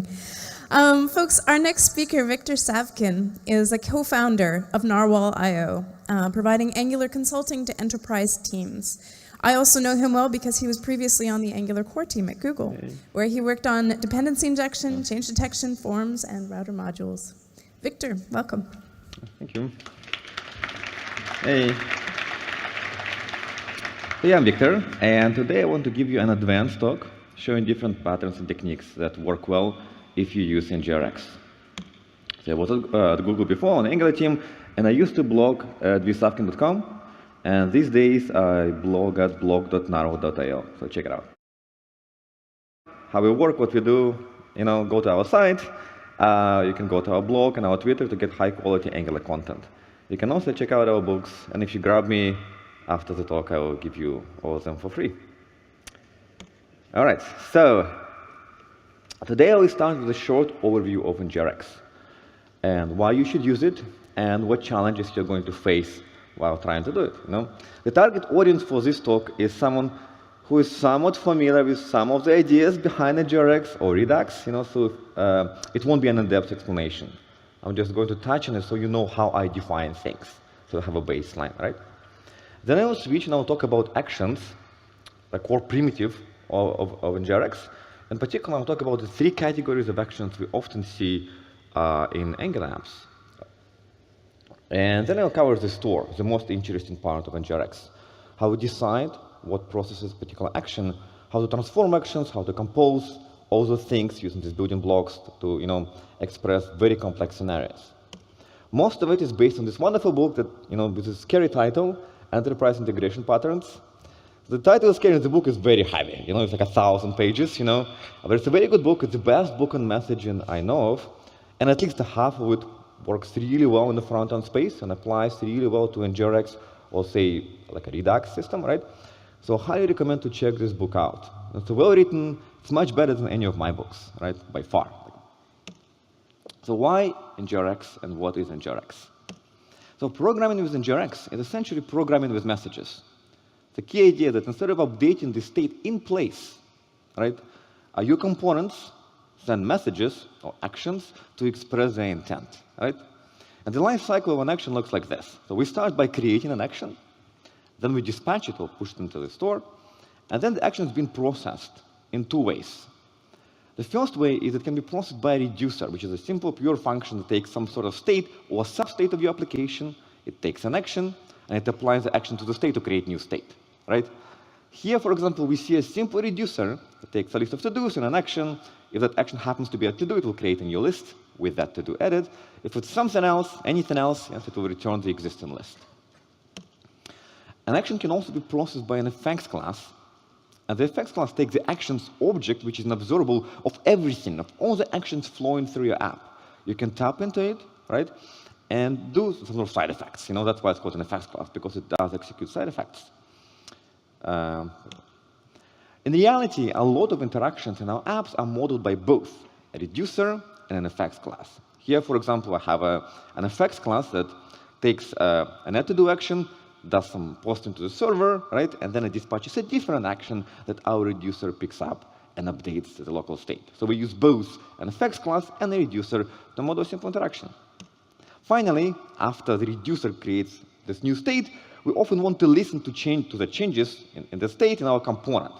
Folks, our next speaker, Victor Savkin, is a co-founder of Narwhal.io, providing Angular consulting to enterprise teams. I also know him well because he was previously on the Angular core team at Google, where he worked on dependency injection, change detection, forms, and router modules. Victor, welcome. Thank you. Hey. Hey, I'm Victor, and today I want to give you an advanced talk showing different patterns and techniques that work well if you use NGRX. So I was at Google before on the Angular team, and I used to blog at savkin.com, and these days I blog at blog.narwhal.io, so check it out. How we work, what we do, go to our site, you can go to our blog and our Twitter to get high-quality Angular content. You can also check out our books, and if you grab me after the talk, I will give you all of them for free. All right, so today I will start with a short overview of NGRX and why you should use it and what challenges you're going to face while trying to do it. The target audience for this talk is someone who is somewhat familiar with some of the ideas behind NGRX or Redux, so it won't be an in-depth explanation. I'm just going to touch on it so you know how I define things, so you have a baseline, right? Then I will switch and I'll talk about actions, the core primitive of NGRX. In particular, I'll talk about the three categories of actions we often see in Angular apps. And then I'll cover the store, the most interesting part of NGRX. How we decide what processes a particular action, how to transform actions, how to compose, all those things using these building blocks to express very complex scenarios. Most of it is based on this wonderful book that, with a scary title, Enterprise Integration Patterns. The title is scary, the book is very heavy, it's like 1,000 pages, but it's a very good book. It's the best book on messaging I know of, and at least half of it works really well in the front-end space and applies really well to NGRX or say like a Redux system, right? So I highly recommend to check this book out. It's well written, it's much better than any of my books, right, by far. So why NGRX and what is NGRX? So programming with NGRX is essentially programming with messages. The key idea that instead of updating the state in place, right, your components send messages or actions to express their intent, right? And the life cycle of an action looks like this. So we start by creating an action, then we dispatch it or push it into the store, and then the action is being processed in two ways. The first way is it can be processed by a reducer, which is a simple, pure function that takes some sort of state or substate of your application. It takes an action, and it applies the action to the state to create new state, right? Here, for example, we see a simple reducer that takes a list of to-dos and an action. If that action happens to be a to-do, it will create a new list with that to-do added. If it's something else, anything else, yes, it will return the existing list. An action can also be processed by an effects class. And the effects class takes the actions object, which is an observable of everything, of all the actions flowing through your app. You can tap into it, right, and do some sort of side effects. That's why it's called an effects class, because it does execute side effects. In reality, a lot of interactions in our apps are modeled by both a reducer and an effects class. Here, for example, I have an effects class that takes an add-to-do action, does some posting to the server, right? And then it dispatches a different action that our reducer picks up and updates to the local state. So we use both an effects class and a reducer to model a simple interaction. Finally, after the reducer creates this new state, we often want to listen to the changes in the state in our component.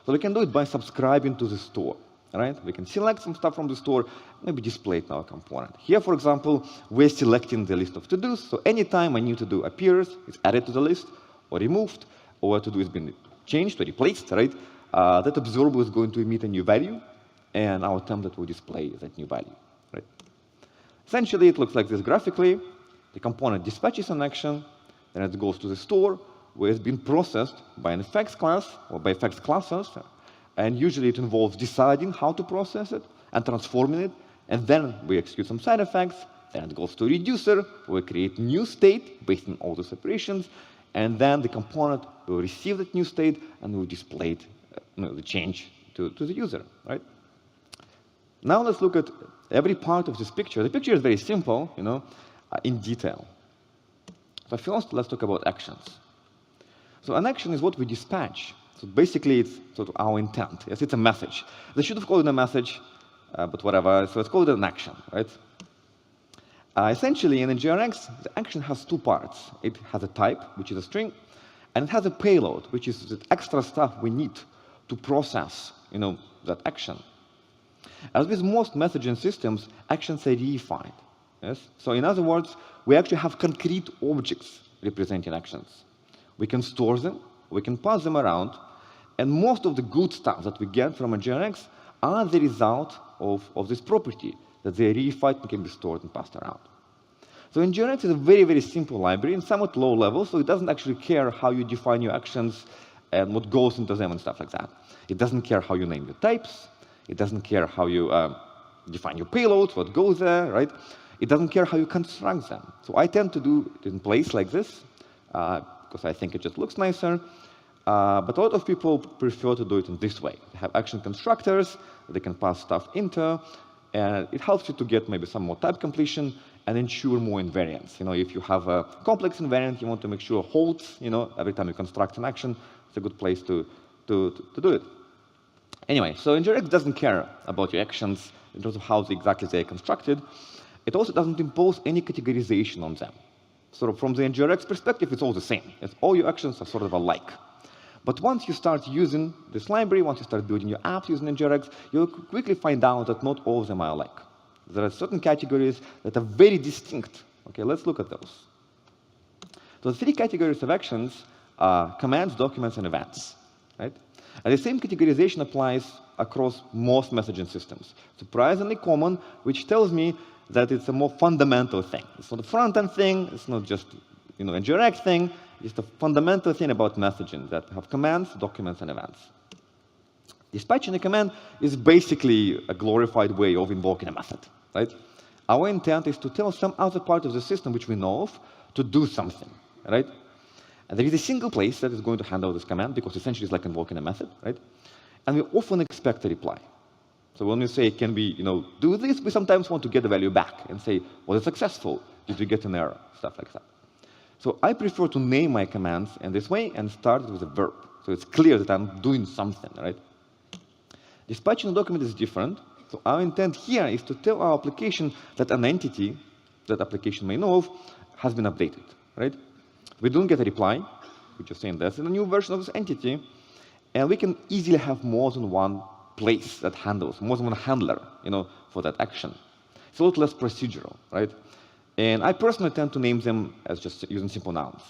So we can do it by subscribing to the store, right? We can select some stuff from the store, maybe display it in our component. Here, for example, we're selecting the list of to-dos. So anytime a new to-do appears, it's added to the list or removed, or a to-do has been changed or replaced, right? That observable is going to emit a new value, and our template will display that new value, right? Essentially, it looks like this graphically. The component dispatches an action, then it goes to the store, where it's been processed by an effects class or by effects classes. And usually it involves deciding how to process it and transforming it. And then we execute some side effects. Then it goes to a reducer, where we create new state based on all those operations. And then the component will receive that new state and will display it, the change to the user, right? Now let's look at every part of this picture. The picture is very simple, in detail. So first, let's talk about actions. So an action is what we dispatch. So basically, it's sort of our intent. Yes, it's a message. They should have called it a message. but whatever. So let's call it an action, right? Essentially, in a NGRX, the action has two parts. It has a type, which is a string, and it has a payload, which is the extra stuff we need to process, that action. As with most messaging systems, actions are reified. Yes? So in other words, we actually have concrete objects representing actions. We can store them, we can pass them around, and most of the good stuff that we get from a NGRX are the result of this property, that they are reified and can be stored and passed around. So NGRX is a very, very simple library and somewhat low level, so it doesn't actually care how you define your actions and what goes into them and stuff like that. It doesn't care how you name your types. It doesn't care how you define your payloads, what goes there, right? It doesn't care how you construct them. So I tend to do it in place like this, because I think it just looks nicer. But a lot of people prefer to do it in this way. They have action constructors they can pass stuff into, and it helps you to get maybe some more type completion and ensure more invariance. If you have a complex invariant, you want to make sure it holds, every time you construct an action. It's a good place to do it. Anyway, so NGRX doesn't care about your actions in terms of how exactly they are constructed. It also doesn't impose any categorization on them. So from the NGRX perspective, it's all the same. All your actions are sort of alike. But once you start using this library, once you start building your apps using NGRX, you'll quickly find out that not all of them are alike. There are certain categories that are very distinct. Okay, let's look at those. So the three categories of actions are commands, documents, and events. Right? And the same categorization applies across most messaging systems. Surprisingly common, which tells me that it's a more fundamental thing. It's not a front-end thing. It's not just a NGRX thing. It's the fundamental thing about messaging, that we have commands, documents, and events. Dispatching a command is basically a glorified way of invoking a method. Right? Our intent is to tell some other part of the system which we know of to do something. Right? And there is a single place that is going to handle this command, because essentially it's like invoking a method, right? And we often expect a reply. So when we say, can we, do this, we sometimes want to get the value back and say, was it successful? Did we get an error? Stuff like that. So I prefer to name my commands in this way and start with a verb. So it's clear that I'm doing something, right? Dispatching a document is different. So our intent here is to tell our application that an entity that application may know of has been updated, right? We don't get a reply. We just saying that's in a new version of this entity. And we can easily have more than one place that handles, more than one handler, for that action. It's a lot less procedural, right? And I personally tend to name them as just using simple nouns.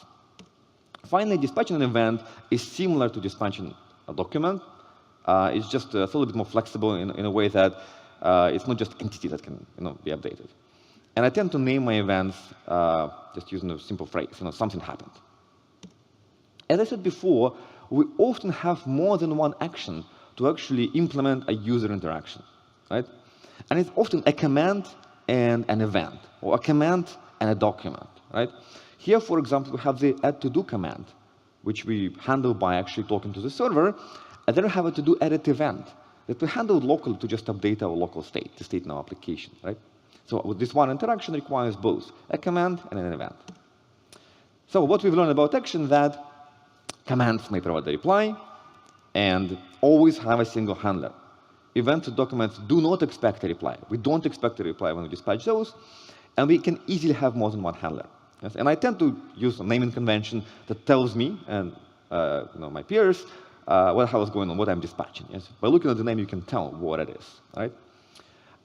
Finally, dispatching an event is similar to dispatching a document. It's just a little bit more flexible in a way that it's not just entity that can be updated. And I tend to name my events just using a simple phrase, something happened. As I said before, we often have more than one action to actually implement a user interaction, right? And it's often a command and an event, or a command and a document, right? Here, for example, we have the add to do command, which we handle by actually talking to the server, and then we have a to do edit event that we handle locally to just update our local state, the state in our application, right? So with this one interaction requires both a command and an event. So what we've learned about action, that commands may provide a reply and always have a single handler. Events and documents do not expect a reply. We don't expect a reply when we dispatch those, and we can easily have more than one handler. Yes? And I tend to use a naming convention that tells me and my peers what the hell is going on, what I'm dispatching. Yes? By looking at the name, you can tell what it is. Right?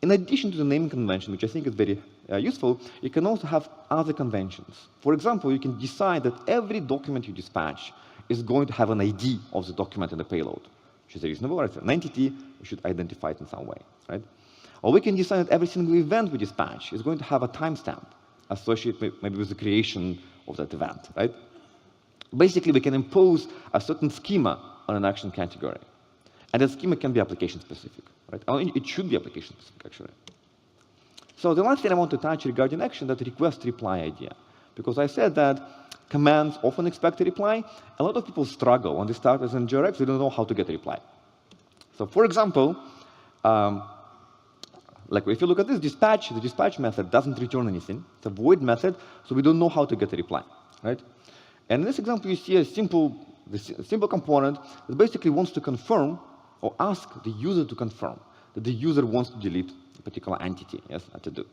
In addition to the naming convention, which I think is very useful, you can also have other conventions. For example, you can decide that every document you dispatch is going to have an ID of the document in the payload, which is reasonable. It's an entity, we should identify it in some way, right? Or we can decide that every single event we dispatch is going to have a timestamp associated maybe with the creation of that event, right? Basically, we can impose a certain schema on an action category. And that schema can be application-specific, right? It should be application-specific, actually. So the last thing I want to touch regarding action, that request-reply idea. Because I said that commands often expect a reply. A lot of people struggle when they start as NGRX, they don't know how to get a reply. So for example, like if you look at this dispatch, the dispatch method doesn't return anything. It's a void method, so we don't know how to get a reply, right? And in this example, you see a simple component that basically wants to confirm or ask the user to confirm that the user wants to delete a particular entity, yes, to do.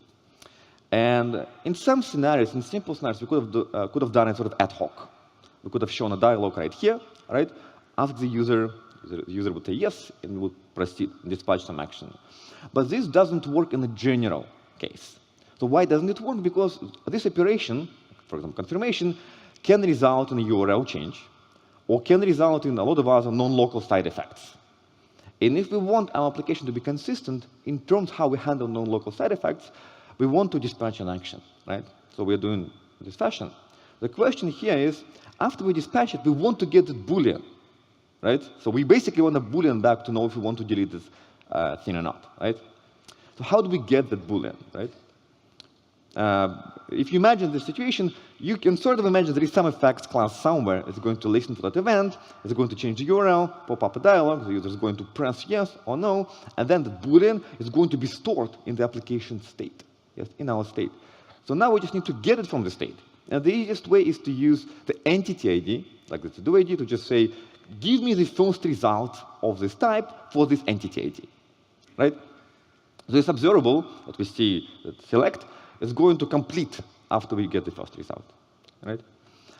And in some scenarios, in simple scenarios, we could have done it sort of ad hoc. We could have shown a dialog right here, right? Ask the user would say yes, and we would proceed and dispatch some action. But this doesn't work in a general case. So why doesn't it work? Because this operation, for example, confirmation, can result in a URL change, or can result in a lot of other non-local side effects. And if we want our application to be consistent in terms of how we handle non-local side effects, we want to dispatch an action, right? So we're doing this fashion. The question here is, after we dispatch it, we want to get the Boolean, right? So we basically want a Boolean back to know if we want to delete this thing or not, right? So how do we get that Boolean, right? If you imagine the situation, you can sort of imagine there is some effects class somewhere. It's going to listen to that event, it's going to change the URL, pop up a dialog, the user is going to press yes or no, and then the Boolean is going to be stored in the application state, yes, in our state. So now we just need to get it from the state. And the easiest way is to use the entity ID, like the to-do ID, to just say, give me the first result of this type for this entity ID, right? This observable that we see that select is going to complete after we get the first result, right?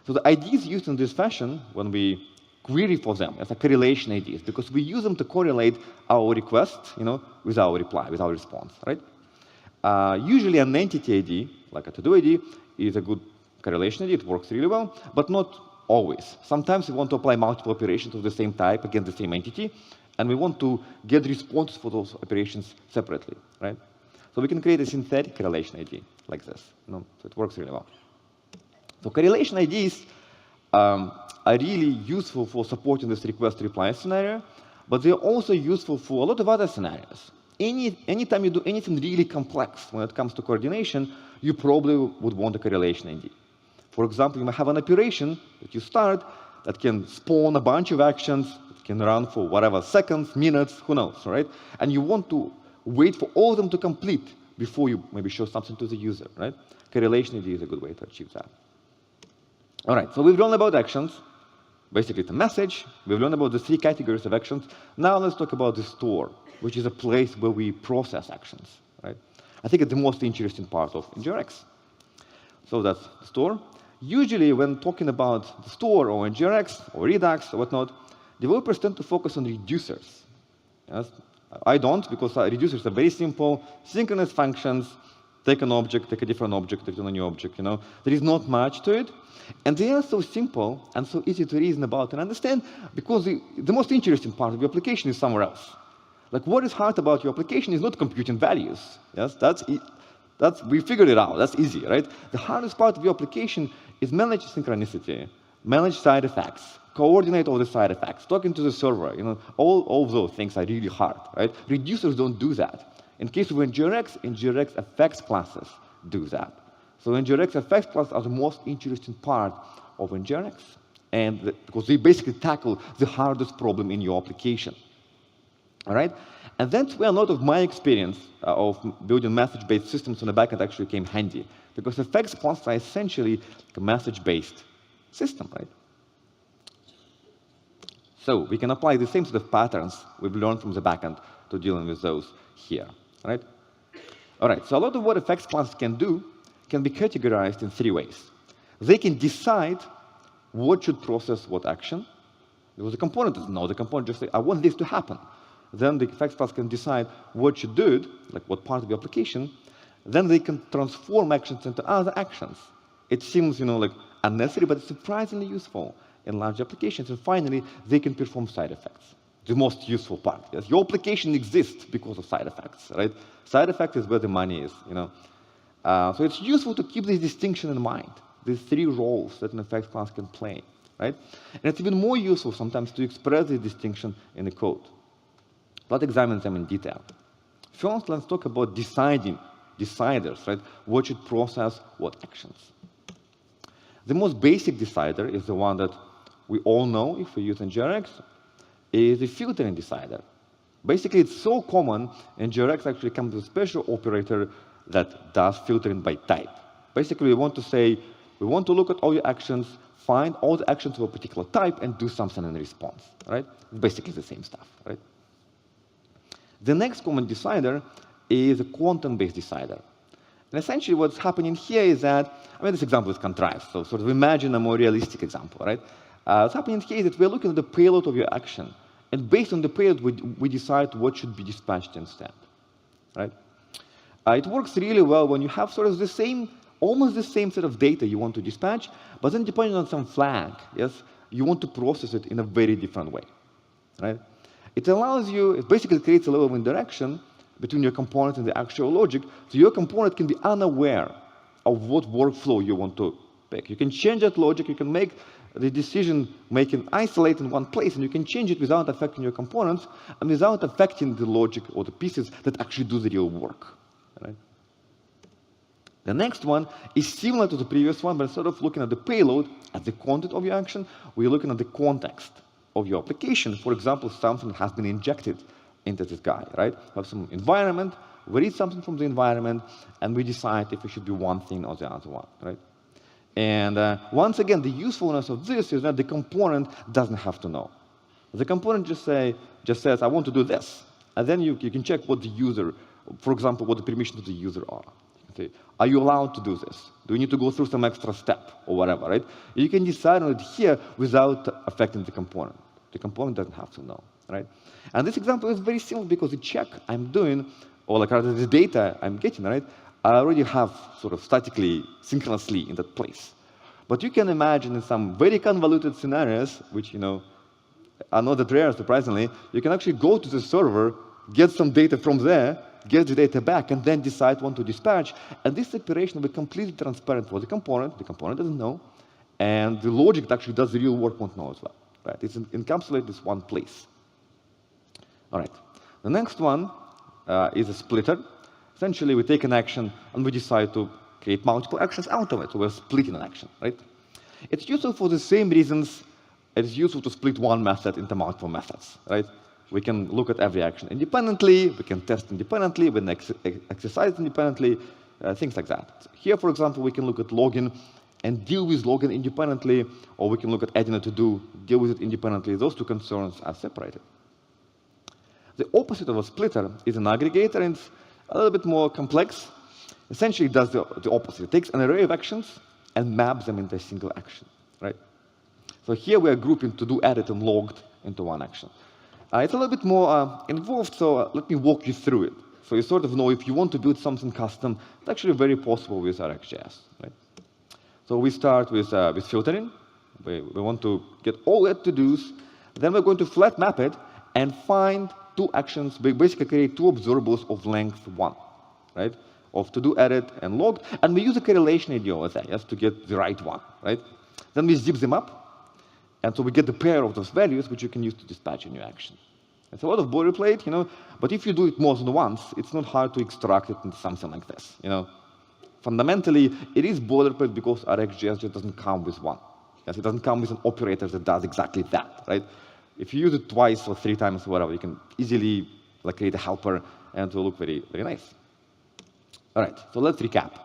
So the IDs used in this fashion when we query for them as a correlation IDs, because we use them to correlate our request, with our reply, with our response, right? Usually an entity ID, like a to-do ID, is a good correlation ID. It works really well, but not always. Sometimes we want to apply multiple operations of the same type against the same entity, and we want to get responses for those operations separately, right? So we can create a synthetic correlation ID like this. So it works really well. So correlation IDs are really useful for supporting this request-reply scenario, but they're also useful for a lot of other scenarios. Anytime you do anything really complex when it comes to coordination, you probably would want a correlation ID. For example, you might have an operation that you start that can spawn a bunch of actions, it can run for whatever, seconds, minutes, who knows, right? And you want to wait for all of them to complete before you maybe show something to the user, right? Correlation ID is a good way to achieve that. All right, so we've learned about actions. Basically, it's a message. We've learned about the 3 categories of actions. Now let's talk about the store, which is a place where we process actions, right? I think it's the most interesting part of NGRX. So that's the store. Usually, when talking about the store or NGRX or Redux or whatnot, developers tend to focus on reducers. Yes? I don't, because reducers are very simple, synchronous functions. Take an object, take a different object, take a new object. There is not much to it. And they are so simple and so easy to reason about and understand, because the most interesting part of your application is somewhere else. Like, what is hard about your application is not computing values. Yes, we figured it out. That's easy, right? The hardest part of your application is manage synchronicity, manage side effects, coordinate all the side effects, talking to the server. All of those things are really hard, right? Reducers don't do that. In case of NGRX effects classes do that. So NGRX effects classes are the most interesting part of NGRX, and because they basically tackle the hardest problem in your application. All right? And that's where a lot of my experience of building message-based systems on the backend actually came handy, because effects classes are essentially a message-based system, right? So we can apply the same sort of patterns we've learned from the backend to dealing with those here, right? All right, so a lot of what effects classes can do can be categorized in 3 ways. They can decide what should process what action. Because the component doesn't know. The component just says, I want this to happen. Then the effects class can decide what should do it, like what part of the application. Then they can transform actions into other actions. It seems, like unnecessary, but it's surprisingly useful in large applications. And finally, they can perform side effects. The most useful part. Yes, your application exists because of side effects, right? Side effects is where the money is, So it's useful to keep this distinction in mind, these 3 roles that an effects class can play, right? And it's even more useful sometimes to express this distinction in the code. Let's examine them in detail. First, let's talk about deciders, right? What should process what actions. The most basic decider is the one that we all know if we use NGRX, is the filtering decider. Basically, it's so common, NGRX actually comes with a special operator that does filtering by type. Basically, we want to look at all your actions, find all the actions of a particular type, and do something in response, right? Basically the same stuff, right? The next common decider is a content-based decider. And essentially what's happening here is that, I mean, this example is contrived, so sort of imagine a more realistic example, right? What's happening here is that we're looking at the payload of your action, and based on the payload, we decide what should be dispatched instead, right? It works really well when you have sort of the same, almost the same set of data you want to dispatch, but then depending on some flag, yes, you want to process it in a very different way, right? It allows you, it basically creates a level of interaction between your component and the actual logic, so your component can be unaware of what workflow you want to pick. You can change that logic, you can make the decision making isolate in one place, and you can change it without affecting your components and without affecting the logic or the pieces that actually do the real work. Right? The next one is similar to the previous one, but instead of looking at the payload, at the content of your action, we're looking at the context of your application. For example, something has been injected into this guy, right? We have some environment, we read something from the environment, and we decide if it should be one thing or the other one, right? And once again, the usefulness of this is that the component doesn't have to know. The component just says, I want to do this. And then you can check what the user, for example, what the permissions of the user are. You say, are you allowed to do this? Do you need to go through some extra step or whatever, right? You can decide on it here without affecting the component. The component doesn't have to know, right? And this example is very simple because the check I'm doing, or like rather the data I'm getting, right, I already have sort of statically, synchronously in that place. But you can imagine in some very convoluted scenarios, which, you know, are not that rare, surprisingly, you can actually go to the server, get some data from there, get the data back, and then decide when to dispatch. And this operation will be completely transparent for the component doesn't know, and the logic that actually does the real work won't know as well. Right? It's encapsulated in one place. All right. The next one is a splitter. Essentially, we take an action and we decide to create multiple actions out of it. So we're splitting an action, right? It's useful for the same reasons it's useful to split one method into multiple methods, right? We can look at every action independently, we can test independently, we can exercise independently, things like that. Here, for example, we can look at login and deal with login independently, or we can look at adding a to-do, deal with it independently. Those two concerns are separated. The opposite of a splitter is an aggregator, and it's a little bit more complex. Essentially, it does the opposite. It takes an array of actions and maps them into a single action, right? So here we are grouping to-do, added, and logged into one action. It's a little bit more involved, so let me walk you through it. So you sort of know if you want to build something custom, it's actually very possible with RxJS, right? So we start with filtering. We want to get all that to-dos. Then we're going to flat map it and find two actions. We basically create two observables of length 1, right? Of to-do, edit, and logged. And we use a correlation IDO just to get the right one, right? Then we zip them up. And so we get the pair of those values, which you can use to dispatch a new action. It's a lot of boilerplate, you know, but if you do it more than once, it's not hard to extract it into something like this, you know. Fundamentally, it is boilerplate because RxJS just doesn't come with one. Yes, it doesn't come with an operator that does exactly that, right? If you use it twice or 3 times or whatever, you can easily create a helper and it will look very, very nice. All right, so let's recap.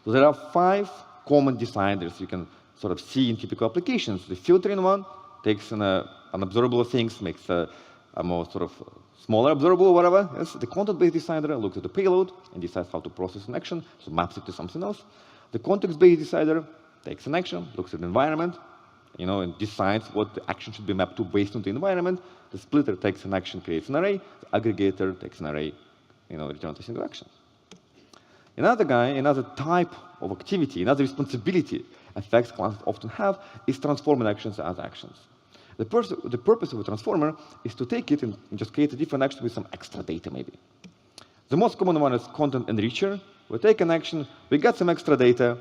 So there are 5 common deciders you can sort of see in typical applications. The filtering one takes an observable things, makes a more sort of smaller observable or whatever. Yes, the content-based decider looks at the payload and decides how to process an action, so maps it to something else. The context-based decider takes an action, looks at the environment, you know, and decides what the action should be mapped to based on the environment. The splitter takes an action, creates an array. The aggregator takes an array, you know, returns a single action. Another guy, another type of activity, another responsibility effects classes often have is transforming actions as actions. The purpose of a transformer is to take it and just create a different action with some extra data, maybe. The most common one is content enricher. We take an action, we get some extra data,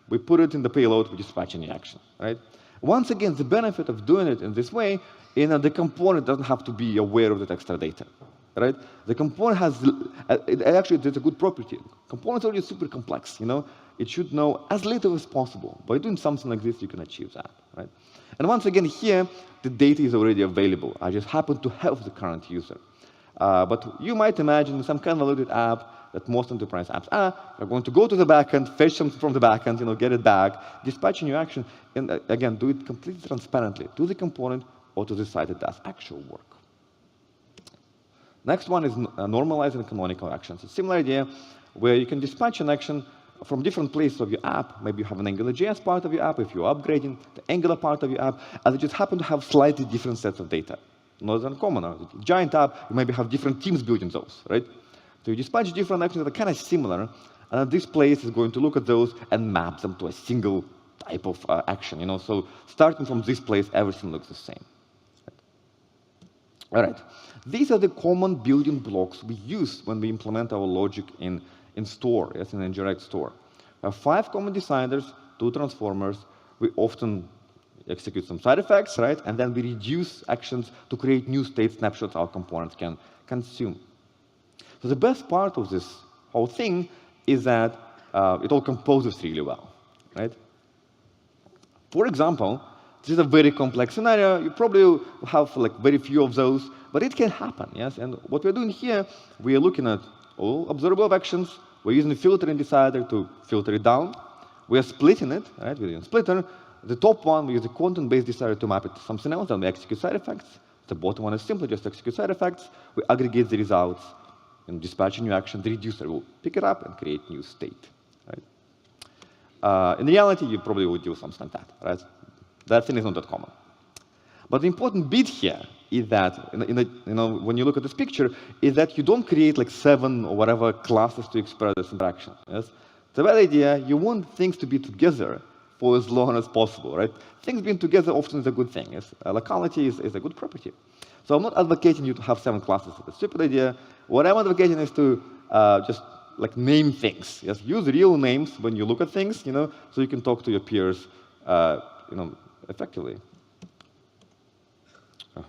we put it in the payload, we dispatch any action, right? Once again, the benefit of doing it in this way is that the component doesn't have to be aware of that extra data, right? The component has, actually, there's a good property. Components are already super complex, you know? It should know as little as possible. By doing something like this, you can achieve that, right? And once again, here, the data is already available. I just happen to have the current user. But you might imagine some convoluted app that most enterprise apps are going to go to the backend, fetch something from the backend, you know, get it back, dispatch a new action, and again, do it completely transparently to the component or to the site that does actual work. Next one is normalizing canonical actions. It's a similar idea where you can dispatch an action from different places of your app. Maybe you have an AngularJS part of your app, if you're upgrading the Angular part of your app, and they just happen to have slightly different sets of data. Not as uncommon. A giant app, you maybe have different teams building those, right? So you dispatch different actions that are kind of similar, and this place is going to look at those and map them to a single type of action. So starting from this place, everything looks the same. All right. These are the common building blocks we use when we implement our logic in store, yes, in NGRX store. We have 5 common deciders, 2 transformers. We often execute some side effects, right? And then we reduce actions to create new state snapshots our components can consume. So the best part of this whole thing is that it all composes really well, right? For example, this is a very complex scenario. You probably will have like very few of those, but it can happen, yes? And what we're doing here, we are looking at all observable actions. We're using the filtering decider to filter it down. We are splitting it, right? We're using splitter. The top one, we use the content-based decider to map it to something else, and we execute side effects. The bottom one is simply just execute side effects. We aggregate the results and dispatch a new action. The reducer will pick it up and create new state, right? In reality, you probably would do something like that, right? That thing is not that common. But the important bit here is that, when you look at this picture, is that you don't create like 7 or whatever classes to express this interaction. Yes? The bad idea, you want things to be together for as long as possible, right? Things being together often is a good thing. Yes? Locality is a good property. So I'm not advocating you to have 7 classes. It's a stupid idea. What I'm advocating is to just like name things. Yes? Use real names when you look at things, so you can talk to your peers, effectively. Oh.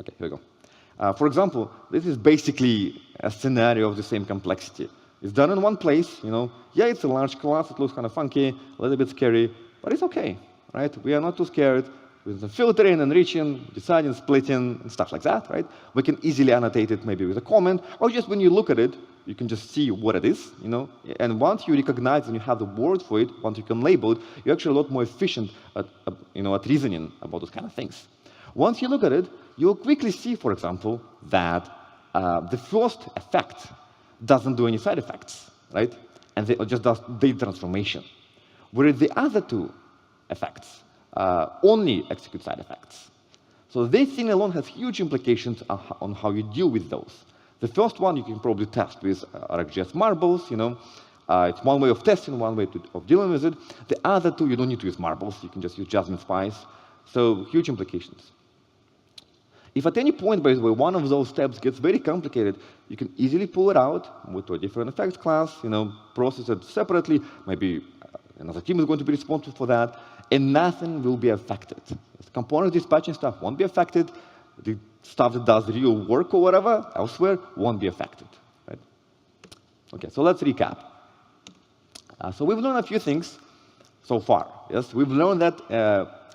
Okay, here we go. For example, this is basically a scenario of the same complexity. It's done in one place, Yeah, it's a large class. It looks kind of funky, a little bit scary, but it's okay, right? We are not too scared. With the filtering, enriching, deciding, splitting, and stuff like that, right? We can easily annotate it maybe with a comment, or just when you look at it, you can just see what it is, And once you recognize and you have the word for it, once you can label it, you're actually a lot more efficient at reasoning about those kind of things. Once you look at it, you'll quickly see, for example, that the first effect doesn't do any side effects, right? And it just does data transformation. Whereas the other 2 effects only execute side effects. So this thing alone has huge implications on how you deal with those. The first one you can probably test with ArcGIS marbles, It's one way of testing, one way of dealing with it. The other 2, you don't need to use marbles. You can just use Jasmine Spice. So huge implications. If at any point, by the way, one of those steps gets very complicated, you can easily pull it out, move to a different effects class, process it separately. Maybe another team is going to be responsible for that, and nothing will be affected. The component dispatching stuff won't be affected. The stuff that does real work or whatever elsewhere won't be affected. Right? Okay, so let's recap. So we've learned a few things so far. Yes, we've learned that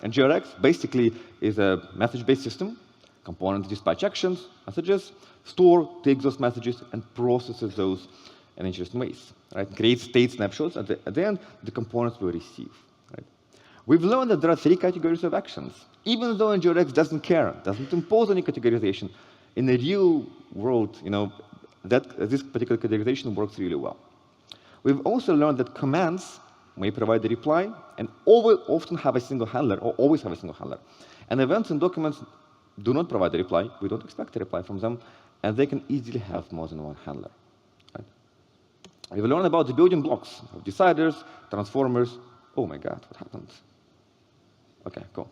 NGRX basically is a message-based system. Components dispatch actions, messages, store takes those messages and processes those in interesting ways. Right? Creates state snapshots. At the end, the components will receive. Right? We've learned that there are 3 categories of actions. Even though NGRX doesn't care, doesn't impose any categorization, in the real world, that this particular categorization works really well. We've also learned that commands may provide the reply and often have a single handler, or always have a single handler. And events and documents do not provide the reply. We don't expect a reply from them, and they can easily have more than one handler. Right? We've learned about the building blocks of deciders, transformers. Oh my God, what happened? Okay, cool.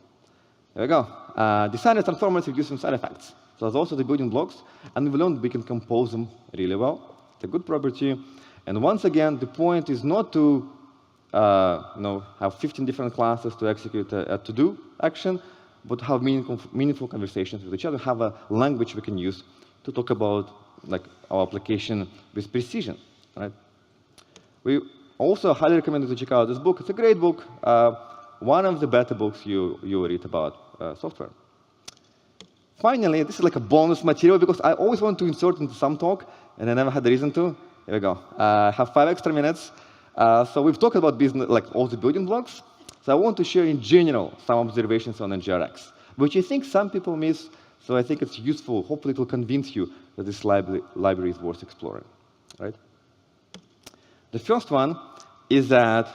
There we go. Deciders, transformers, reducing side effects. So those are the building blocks, and we've learned we can compose them really well. It's a good property. And once again, the point is not to have 15 different classes to execute a to-do action, but have meaningful conversations with each other, have a language we can use to talk about our application with precision. Right? We also highly recommend you to check out this book. It's a great book, one of the better books you read about software. Finally, this is like a bonus material because I always want to insert into some talk, and I never had the reason to. Here we go. I have 5 extra minutes. So we've talked about business, all the building blocks. So I want to share in general some observations on NGRX, which I think some people miss, So I think it's useful. Hopefully, it will convince you that this library is worth exploring, right? The first one is that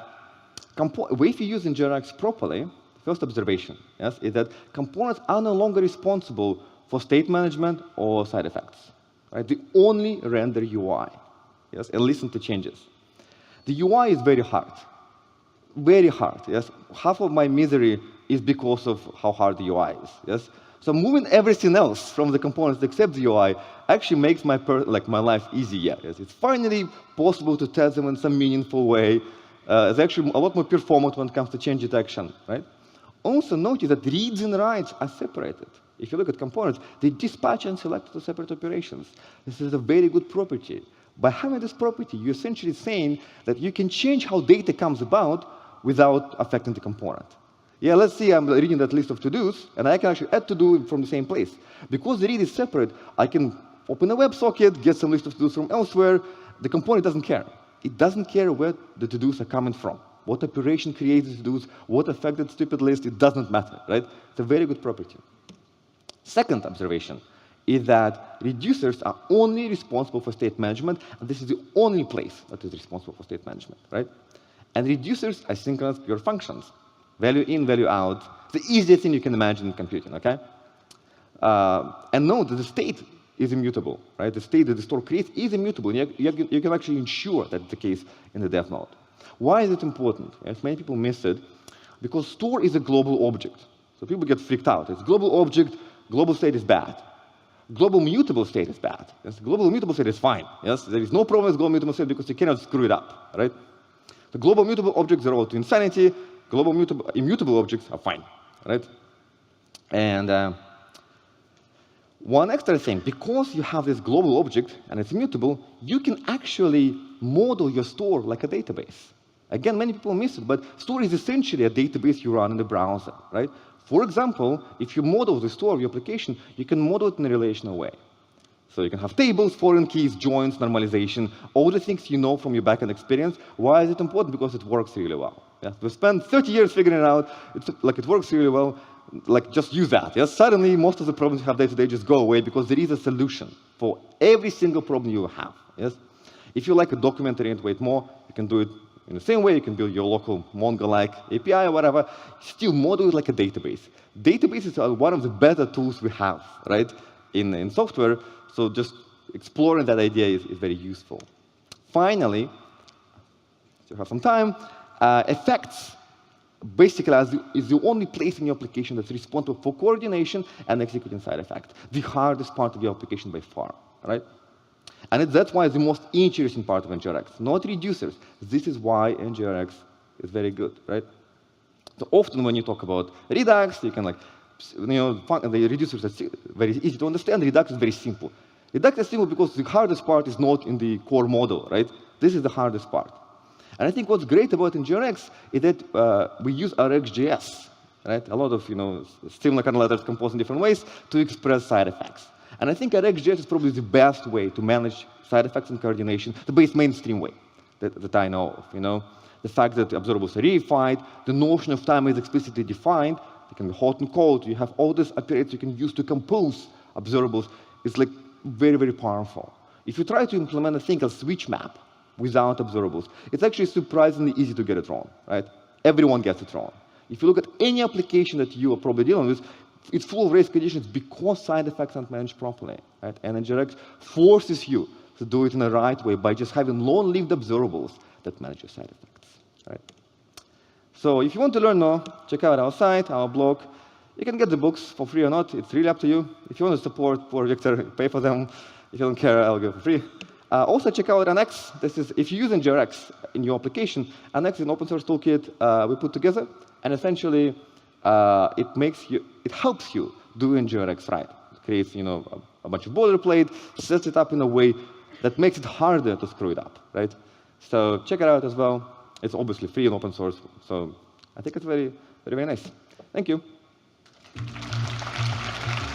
if you use NGRX properly, first observation, yes, is that components are no longer responsible for state management or side effects. Right? They only render UI, yes, and listen to changes. The UI is very hard. Very hard, yes. Half of my misery is because of how hard the UI is, yes. So moving everything else from the components except the UI actually makes my life easier. Yes. It's finally possible to test them in some meaningful way. It's actually a lot more performant when it comes to change detection, right? Also notice that reads and writes are separated. If you look at components, they dispatch and select to separate operations. This is a very good property. By having this property, you're essentially saying that you can change how data comes about without affecting the component. Yeah, let's see, I'm reading that list of to-dos, and I can actually add to-do from the same place. Because the read is separate, I can open a WebSocket, get some list of to-dos from elsewhere. The component doesn't care. It doesn't care where the to-dos are coming from. What operation creates the to-dos, what affected stupid list, it doesn't matter, right? It's a very good property. Second observation is that reducers are only responsible for state management, and this is the only place that is responsible for state management, right? And reducers are synchronous pure functions. Value in, value out. The easiest thing you can imagine in computing, okay? And note that the state is immutable, right? The state that the store creates is immutable. You can actually ensure that's the case in the dev mode. Why is it important? Yes, many people miss it because store is a global object. So people get freaked out. It's global object, global state is bad. Global mutable state is bad. Yes, global mutable state is fine. Yes, there is no problem with global mutable state because you cannot screw it up, right? The global mutable objects are all to insanity. Global immutable objects are fine, right? And one extra thing, because you have this global object and it's immutable, you can actually model your store like a database. Again, many people miss it, but store is essentially a database you run in the browser, right? For example, if you model the store of your application, you can model it in a relational way. So you can have tables, foreign keys, joins, normalization, all the things you know from your backend experience. Why is it important? Because it works really well. Yeah? We spent 30 years figuring it out. It works really well. Just use that. Yes? Suddenly, most of the problems you have day-to-day just go away because there is a solution for every single problem you have. Yes? If you like a document-oriented way more, you can do it in the same way. You can build your local Mongo-like API or whatever. Still model it like a database. Databases are one of the better tools we have, right, in software. So just exploring that idea is very useful. Finally, still have some time, effects basically is the only place in your application that's responsible for coordination and executing side effects. The hardest part of your application by far, right? And that's why it's the most interesting part of NGRX, not reducers. This is why NGRX is very good, right? So often when you talk about Redux, you can the reducers are very easy to understand. Redux is very simple. Redux is simple because the hardest part is not in the core model, right? This is the hardest part. And I think what's great about NGRX is that we use RxJS, right? A lot of similar kind of letters composed in different ways to express side effects. And I think RxJS is probably the best way to manage side effects and coordination, the best mainstream way that I know of. The fact that observables are reified, the notion of time is explicitly defined. It can be hot and cold. You have all these operators you can use to compose observables. It's very, very powerful. If you try to implement a thing called switch map without observables, it's actually surprisingly easy to get it wrong, right? Everyone gets it wrong. If you look at any application that you are probably dealing with, it's full of race conditions because side effects aren't managed properly, right? And NGRX forces you to do it in the right way by just having long-lived observables that manage your side effects, right? So if you want to learn more, check out our site, our blog. You can get the books for free or not. It's really up to you. If you want to support poor Victor, pay for them. If you don't care, I'll give it for free. Also, check out Annex. This is if you use NGRX in your application, Annex is an open source toolkit we put together, and essentially it helps you do NGRX right. It creates a bunch of boilerplate, sets it up in a way that makes it harder to screw it up, right? So check it out as well. It's obviously free and open source, so I think it's very, very, very nice. Thank you.